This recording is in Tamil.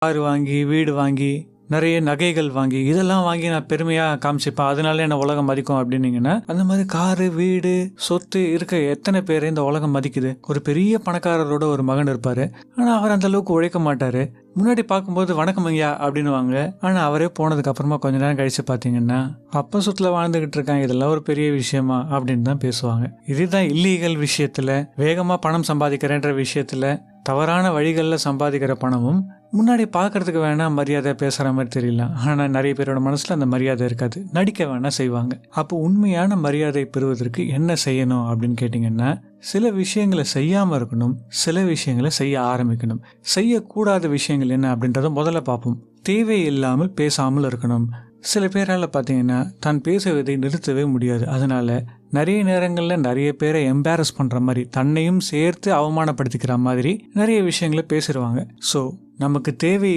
கார் வாங்கி, வீடு வாங்கி, நிறைய நகைகள் வாங்கி, இதெல்லாம் வாங்கி நான் பெருமையாக காமிச்சிப்பேன், அதனால என்ன உலகம் மதிக்கும் அப்படின்னீங்கன்னா, அந்த மாதிரி காரு, வீடு, சொத்து இருக்க எத்தனை பேர் இந்த உலகம் மதிக்குது? ஒரு பெரிய பணக்காரரோட ஒரு மகன் இருப்பாரு, ஆனால் அவர் அந்த அளவுக்கு உழைக்க மாட்டாரு. முன்னாடி பார்க்கும்போது வணக்கம் ஐயா அப்படின்னுவாங்க. ஆனால் அவரே போனதுக்கு அப்புறமா கொஞ்ச நேரம் கழிச்சு பார்த்தீங்கன்னா, அப்போ சுற்றுல வாழ்ந்துகிட்டு இருக்காங்க, இதெல்லாம் ஒரு பெரிய விஷயமா அப்படின்னு தான் பேசுவாங்க. இதுதான் இல்லீகல் விஷயத்துல, வேகமாக பணம் சம்பாதிக்கிறேன்ற விஷயத்துல, தவறான வழிகளில் சம்பாதிக்கிற பணமும் முன்னாடி பார்க்கறதுக்கு வேணா மரியாதை பேசுகிற மாதிரி தெரியலாம், ஆனால் நிறைய பேரோட மனசில் அந்த மரியாதை இருக்காது, நடிக்க வேணா செய்வாங்க. அப்போ உண்மையான மரியாதை பெறுவதற்கு என்ன செய்யணும் அப்படின்னு கேட்டிங்கன்னா, சில விஷயங்களை செய்யாமல் இருக்கணும், சில விஷயங்களை செய்ய ஆரம்பிக்கணும். செய்யக்கூடாத விஷயங்கள் என்ன அப்படின்றத முதல்ல பார்ப்போம். தேவையில்லாமல் பேசாமல் இருக்கணும். சில பேரால் பார்த்தீங்கன்னா தான் பேசுவதை நிறுத்தவே முடியாது. அதனால நிறைய நேரங்களில் நிறைய பேரை எம்பாரஸ் பண்ணுற மாதிரி, தன்னையும் சேர்த்து அவமானப்படுத்திக்கிற மாதிரி நிறைய விஷயங்களை பேசிடுவாங்க. ஸோ நமக்கு தேவை